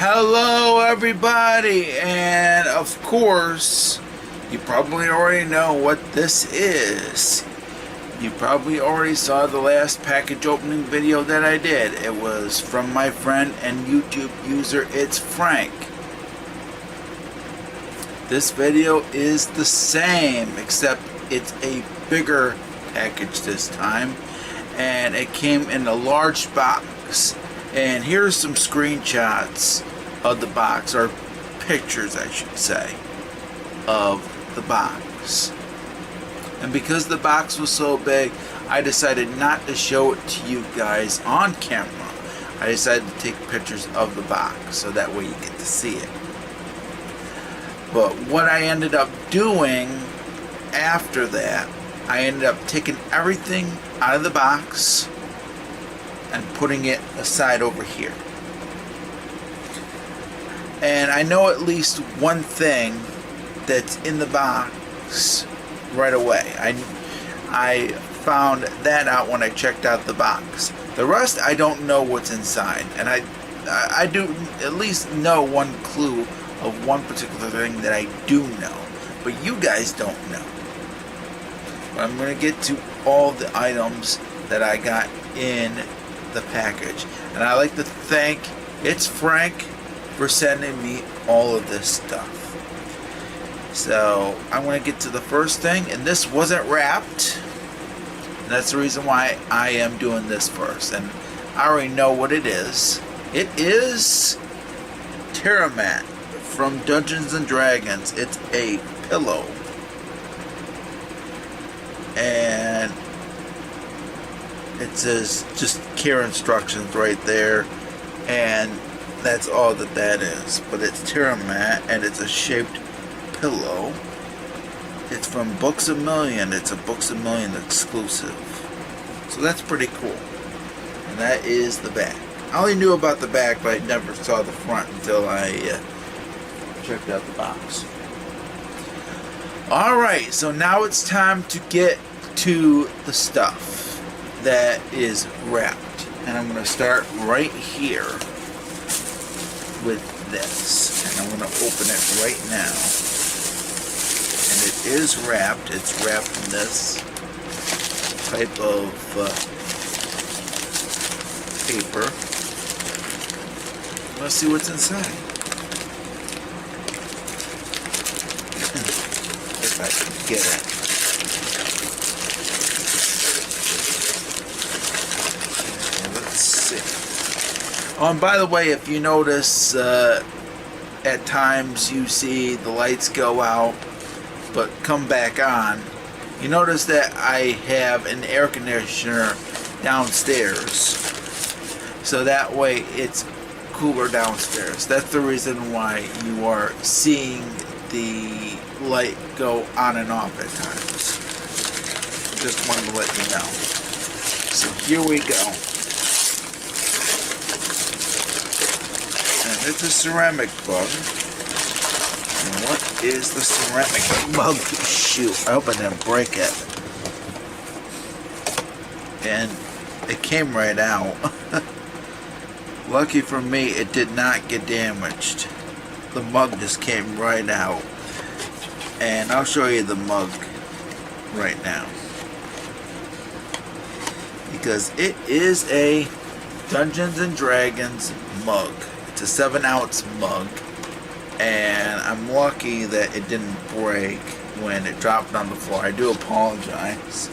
Hello everybody, and of course you probably already know what this is. You probably already saw the last package opening video that I did. It was from my friend and YouTube user It's Frank. This video is the same, except it's a bigger package this time, and it came in a large box. And here's some screenshots of the box, or pictures I should say, of the box. And because the box was so big, I decided not to show it to you guys on camera. I decided to take pictures of the box so that way you get to see it. But what I ended up doing after that, I ended up taking everything out of the box and putting it aside over here. And I know at least one thing that's in the box right away. I found that out when I checked out the box. The rest I don't know what's inside, and I do at least know one clue of one particular thing that I do know, but you guys don't know. But I'm going to get to all the items that I got in the package, and I like to thank It's Frank for sending me all of this stuff. So I'm going to get to the first thing, and this wasn't wrapped, and that's the reason why I am doing this first. And I already know what it is. It is Terramat from Dungeons and Dragons. It's a pillow, and it says just care instructions right there, and that's all that is. But it's Terramat, and it's a shaped pillow. It's from Books A Million. It's a Books A Million exclusive. So that's pretty cool. And that is the back. I only knew about the back, but I never saw the front until I checked out the box. Alright, so now it's time to get to the stuff that is wrapped. And I'm going to start right here with this. And I'm going to open it right now. And it is wrapped. It's wrapped in this type of paper. Let's see what's inside. If I can get it. Oh, and by the way, if you notice, at times you see the lights go out but come back on, you notice that I have an air conditioner downstairs, so that way it's cooler downstairs. That's the reason why you are seeing the light go on and off at times. Just wanted to let you know. So here we go. It's a ceramic mug. And what is the ceramic mug? Shoot, I hope I didn't break it. And it came right out. Lucky for me, it did not get damaged. The mug just came right out. And I'll show you the mug right now. Because it is a Dungeons and Dragons mug. It's a 7-ounce mug, and I'm lucky that it didn't break when it dropped on the floor. I do apologize.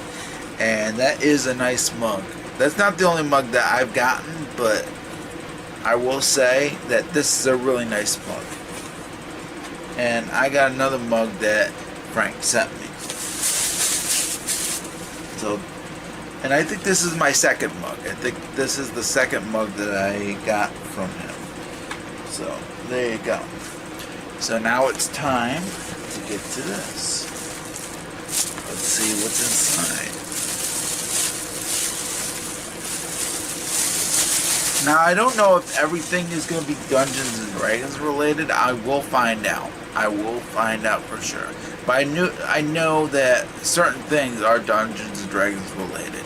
And that is a nice mug. That's not the only mug that I've gotten, but I will say that this is a really nice mug. And I got another mug that Frank sent me. So, and I think this is my second mug. I think this is the second mug that I got from him. So, there you go. So now it's time to get to this. Let's see what's inside. Now, I don't know if everything is going to be Dungeons and Dragons related. I will find out. I will find out for sure. But I know that certain things are Dungeons and Dragons related.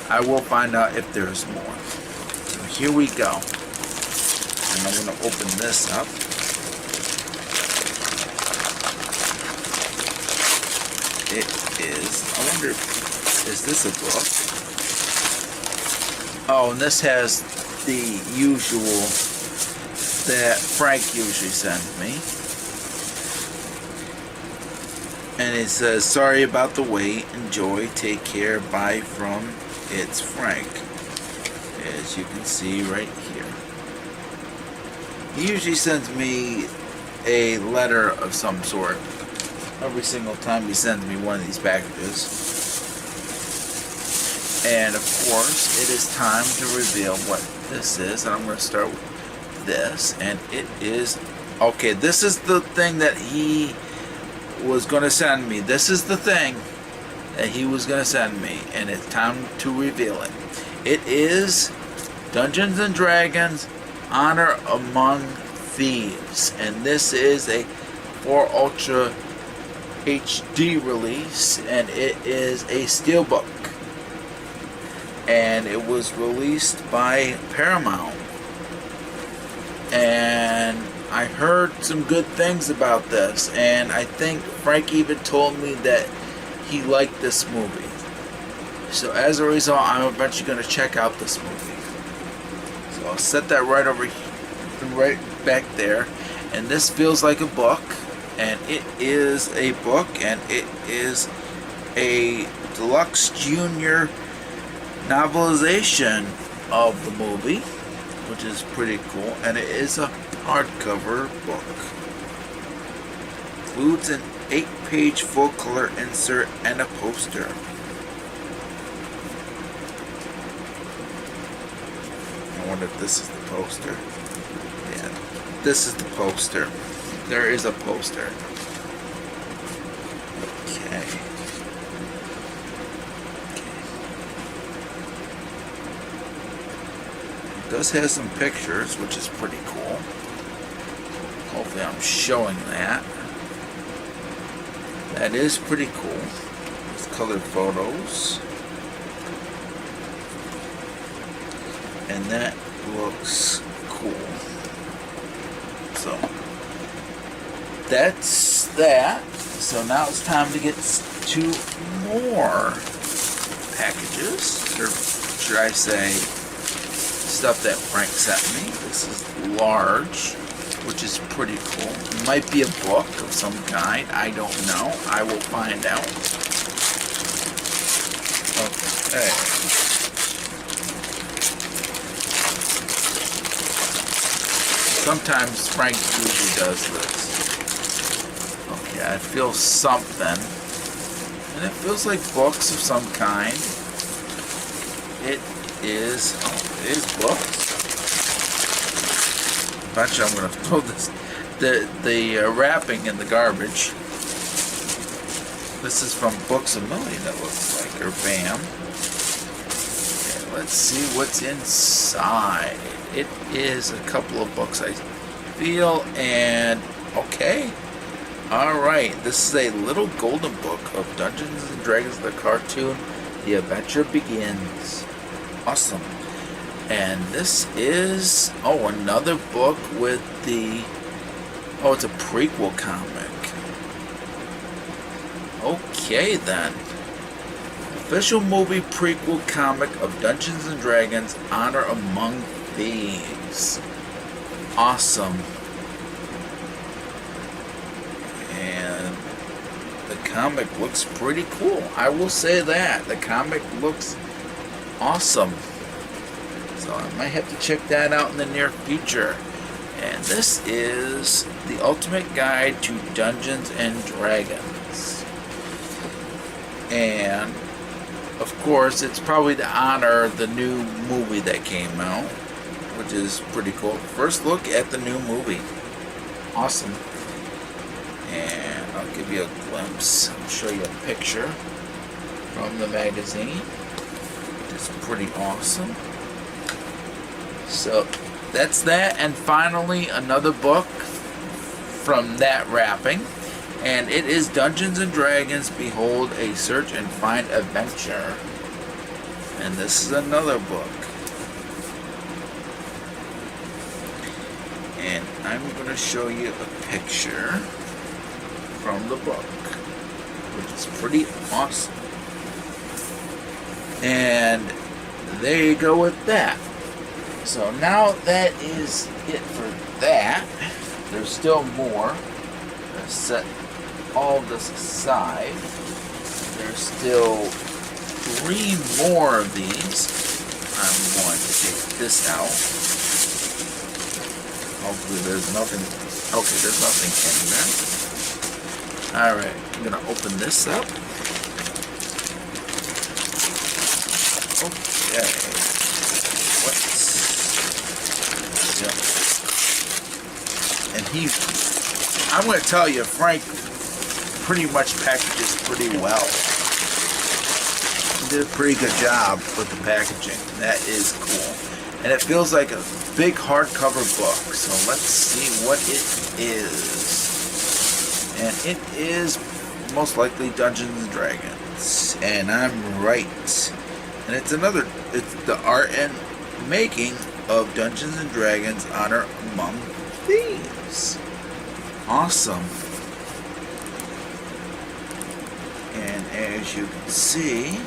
I will find out if there's more. So here we go. And I'm going to open this up. It is, I wonder, is this a book? Oh, and this has the usual that Frank usually sends me. And it says, sorry about the wait, enjoy, take care, bye from, it's Frank. As you can see right here. He usually sends me a letter of some sort every single time he sends me one of these packages. And of course, it is time to reveal what this is. And I'm going to start with this. And it is, okay, this is the thing that he was going to send me. This is the thing that he was going to send me. And it's time to reveal it. It is Dungeons and Dragons Honor Among Thieves. And this is a 4 Ultra HD release. And it is a steelbook. And it was released by Paramount. And I heard some good things about this, and I think Frank even told me that he liked this movie. So as a result, I'm eventually going to check out this movie. So I'll set that right over here, right back there. And this feels like a book, and it is a book, and it is a deluxe junior novelization of the movie, which is pretty cool, and it is a hardcover book. Includes an 8-page full-color insert and a poster. I wonder if this is the poster. Yeah, this is the poster. There is a poster. Okay. It does have some pictures, which is pretty cool. Hopefully I'm showing that. That is pretty cool. It's colored photos. And that looks cool. So, that's that. So now it's time to get to more packages. Or should I say, stuff that Frank sent me. This is large, which is pretty cool. It might be a book of some kind. I don't know. I will find out. Okay. Sometimes Frank usually does this. Okay, I feel something. And it feels like books of some kind. It is books. Eventually I'm going to throw the wrapping in the garbage. This is from Books A Million, it looks like, or BAM. Okay, let's see what's inside. It is a couple of books, I feel, and okay. Alright, this is a little golden book of Dungeons and Dragons, the cartoon. The adventure begins. Awesome. And this is, another book with the, it's a prequel comic. Okay then. Official movie prequel comic of Dungeons and Dragons Honor Among Thieves. Awesome. And the comic looks pretty cool. I will say that. The comic looks awesome. So I might have to check that out in the near future. And this is the Ultimate Guide to Dungeons and Dragons. And of course, it's probably to honor the new movie that came out, which is pretty cool. First look at the new movie. Awesome. And I'll give you a glimpse. I'll show you a picture from the magazine. It's pretty awesome. So that's that. And finally, another book from that wrapping. And it is Dungeons and Dragons Behold a Search and Find Adventure. And this is another book. And I'm going to show you a picture from the book, which is pretty awesome. And there you go with that. So now that is it for that. There's still more. Let's set all this aside. There's still 3 more of these. I'm going to take this out. Hopefully there's nothing. Okay, there's nothing in there. Alright, I'm going to open this up. Okay. And I'm going to tell you, Frank pretty much packages pretty well. He did a pretty good job with the packaging. That is cool. And it feels like a big hardcover book. So let's see what it is. And it is most likely Dungeons and Dragons. And I'm right. And it's the art and making of Dungeons and Dragons Honor Among Thieves. Awesome. And as you can see,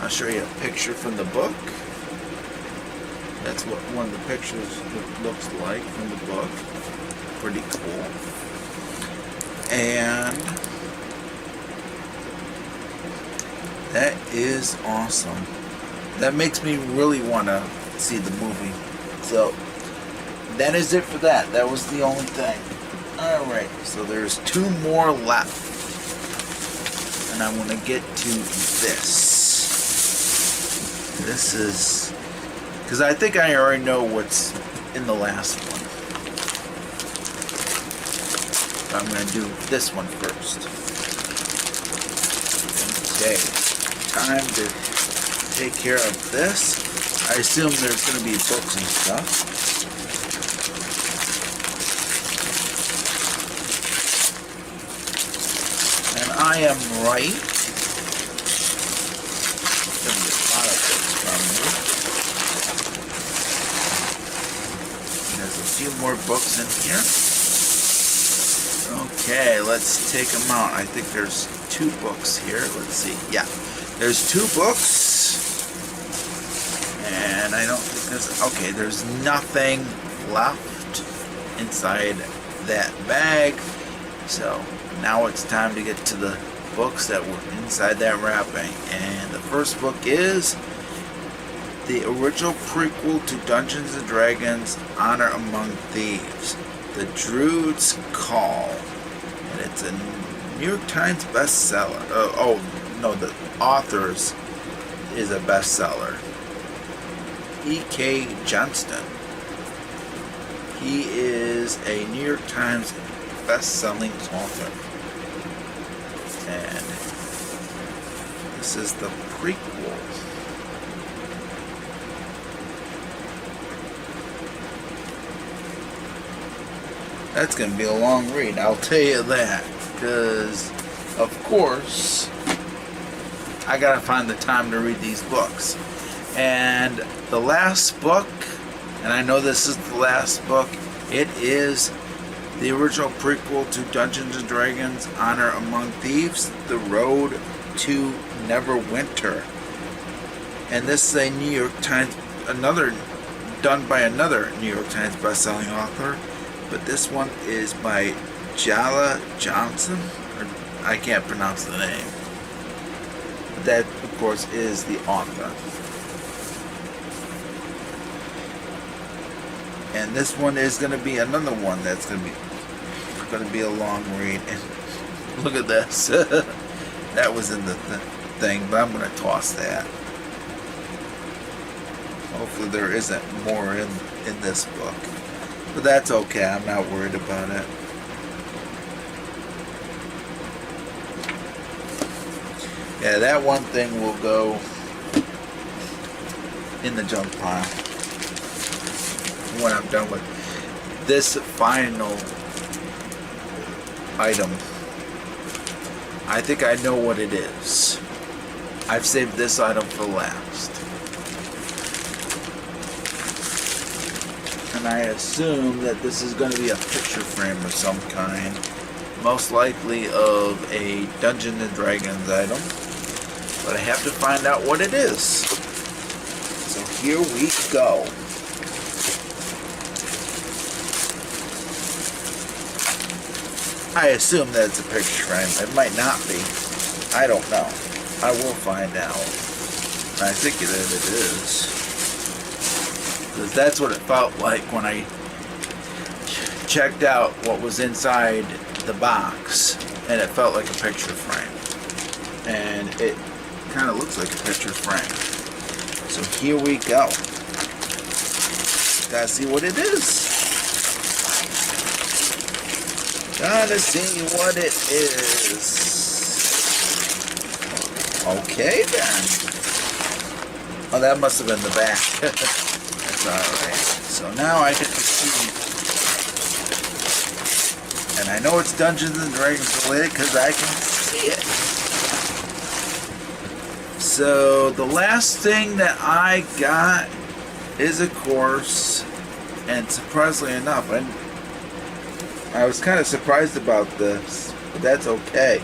I'll show you a picture from the book. That's what one of the pictures looks like from the book. Pretty cool. And that is awesome. That makes me really want to see the movie. So that is it for that. That was the only thing. Alright, so there's 2 more left. And I want to get to this. This is... because I think I already know what's in the last one. I'm going to do this one first. Okay. Time to take care of this. I assume there's going to be books and stuff. And I am right. There's going to be a lot of books from me. There's a few more books in here. Okay, let's take them out. I think there's 2 books here. Let's see. Yeah, there's 2 books. And I don't think there's... okay, there's nothing left inside that bag. So now it's time to get to the books that were inside that wrapping. And the first book is the original prequel to Dungeons and Dragons Honor Among Thieves, The Druid's Call. And it's a New York Times bestseller. The author's is a bestseller. E.K. Johnston. He is a New York Times best-selling author. And this is the prequel. That's going to be a long read, I'll tell you that. Because, of course, I got to find the time to read these books. And the last book, and I know this is the last book, it is the original prequel to Dungeons and Dragons Honor Among Thieves, The Road to Neverwinter. And this is a New York Times, done by another New York Times best-selling author, but this one is by Jala Johnson, or I can't pronounce the name. That, of course, is the author. And this one is going to be another one that's going to be a long read. And look at this. That was in the thing, but I'm going to toss that. Hopefully there isn't more in this book. But that's okay. I'm not worried about it. Yeah, that one thing will go in the junk pile when I'm done with this final item. I think I know what it is. I've saved this item for last. and I assume that this is going to be a picture frame of some kind, most likely of a Dungeons and Dragons item, but I have to find out what it is. So here we go. I assume that it's a picture frame. It might not be. I don't know. I will find out. I think that it is. Because that's what it felt like when I checked out what was inside the box. And it felt like a picture frame. And it kind of looks like a picture frame. So here we go. Gotta see what it is. Gotta see what it is. Okay then. Oh, that must have been the back. That's alright. So now I get to see. And I know it's Dungeons and Dragons related because I can see it. So the last thing that I got is, of course, and surprisingly enough, I was kind of surprised about this, but that's okay.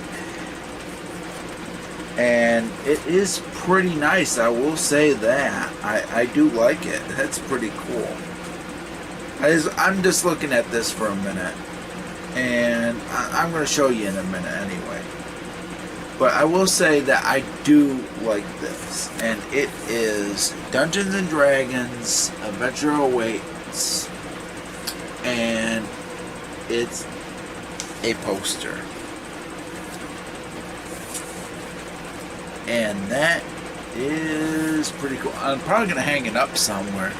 And it is pretty nice, I will say that. I do like it. That's pretty cool. I'm just looking at this for a minute. And I'm going to show you in a minute anyway. But I will say that I do like this. And it is Dungeons and Dragons Adventure Awaits. And it's a poster. And that is pretty cool. I'm probably going to hang it up somewhere.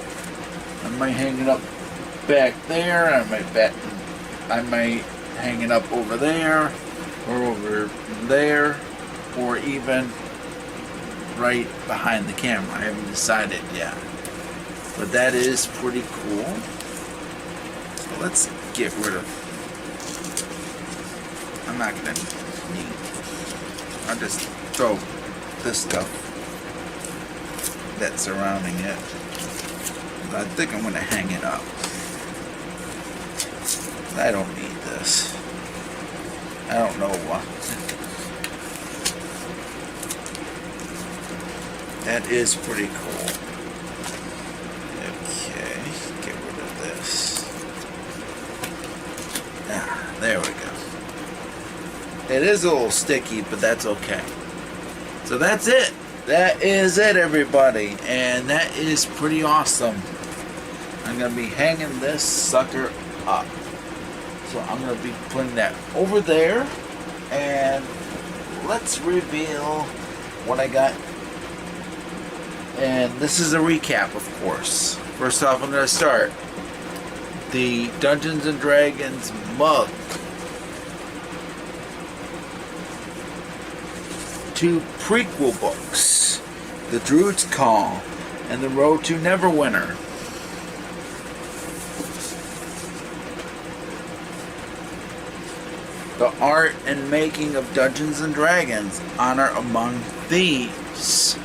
I might hang it up back there. I might hang it up over there. Or over there. Or even right behind the camera. I haven't decided yet. But that is pretty cool. So let's get rid of. I'm not gonna need. I'll just throw this stuff that's surrounding it. I think I'm gonna hang it up. I don't need this. I don't know why. That is pretty cool. Okay, get rid of this. Ah, there we go. It is a little sticky, but that's okay. So that's it. That is it, everybody. And that is pretty awesome. I'm going to be hanging this sucker up. So I'm going to be putting that over there. And let's reveal what I got. And this is a recap, of course. First off, I'm going to start. The Dungeons and Dragons mug. 2 prequel books. The Druid's Call and The Road to Neverwinter. The Art and Making of Dungeons and Dragons. Honor Among Thieves.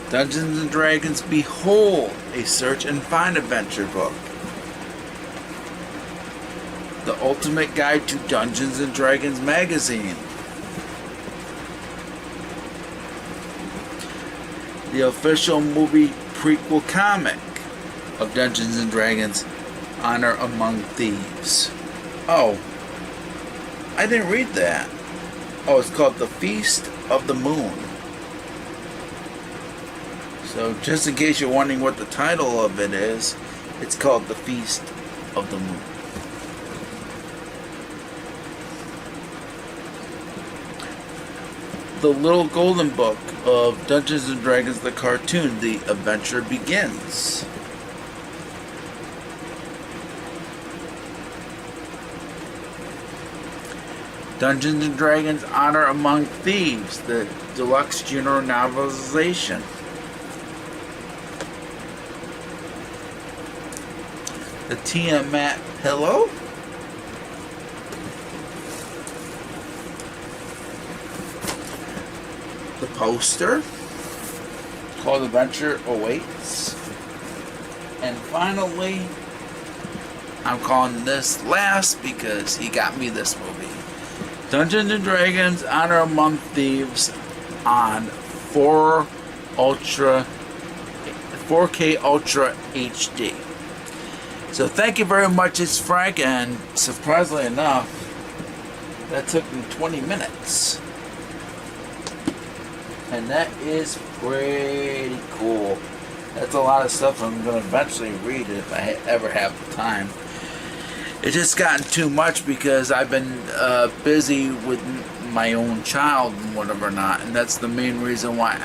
Dungeons and Dragons Behold, a search and find adventure book. The Ultimate Guide to Dungeons and Dragons magazine. The official movie prequel comic of Dungeons and Dragons, Honor Among Thieves. Oh, I didn't read that. Oh, it's called The Feast of the Moon. So, just in case you're wondering what the title of it is, it's called The Feast of the Moon. The Little Golden Book of Dungeons and Dragons, the cartoon, The Adventure Begins. Dungeons and Dragons Honor Among Thieves, the deluxe junior novelization. The Tiamat pillow. The poster. called Adventure Awaits. And finally, I'm calling this last because he got me this movie. Dungeons and Dragons Honor Among Thieves on 4K Ultra HD. So thank you very much, it's Frank, and surprisingly enough, that took me 20 minutes. And that is pretty cool. That's a lot of stuff I'm going to eventually read if I ever have the time. It's just gotten too much because I've been busy with my own child and whatever not, and that's the main reason why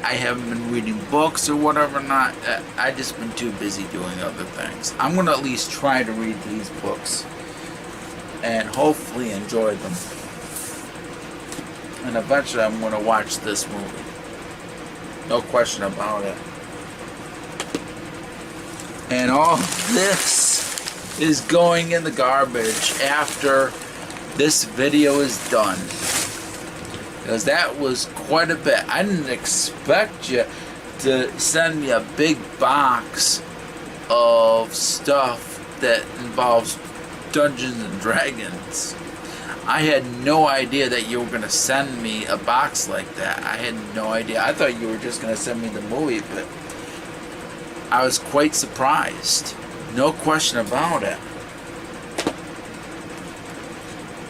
I haven't been reading books or whatever not. I just been too busy doing other things. I'm going to at least try to read these books and hopefully enjoy them. And eventually I'm going to watch this movie. No question about it. And all this is going in the garbage after this video is done. Because that was quite a bit. I didn't expect you to send me a big box of stuff that involves Dungeons and Dragons. I had no idea that you were going to send me a box like that. I had no idea. I thought you were just going to send me the movie, but I was quite surprised. No question about it.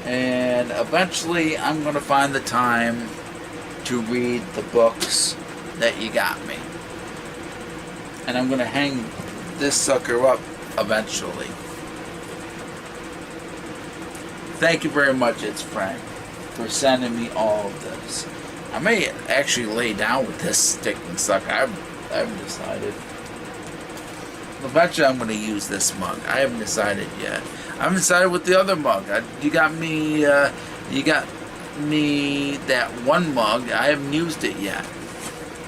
And eventually I'm going to find the time to read the books that you got me. And I'm going to hang this sucker up eventually. Thank you very much, it's Frank, for sending me all of this. I may actually lay down with this sticking sucker. I've decided. Eventually I'm going to use this mug. I haven't decided yet. I haven't decided with the other mug. You got me that one mug. I haven't used it yet.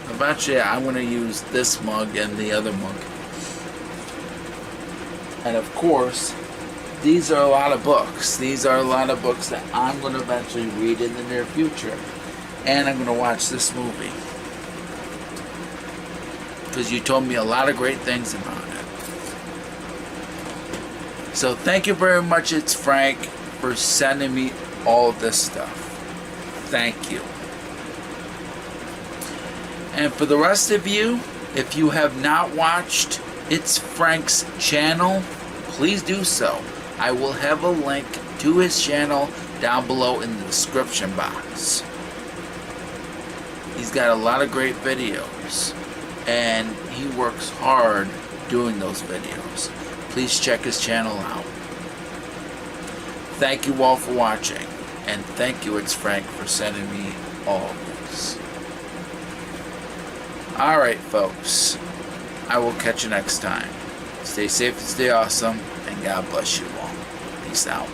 Eventually I'm going to use this mug and the other mug. And of course, these are a lot of books. These are a lot of books that I'm going to eventually read in the near future. And I'm going to watch this movie. Because you told me a lot of great things about it. So thank you very much, it's Frank, for sending me all this stuff. Thank you. And for the rest of you, if you have not watched It's Frank's channel, please do so. I will have a link to his channel down below in the description box. He's got a lot of great videos, and he works hard doing those videos. Please check his channel out. Thank you all for watching, and thank you, it's Frank, for sending me all of this. Alright, folks. I will catch you next time. Stay safe and stay awesome, and God bless you all. Peace out.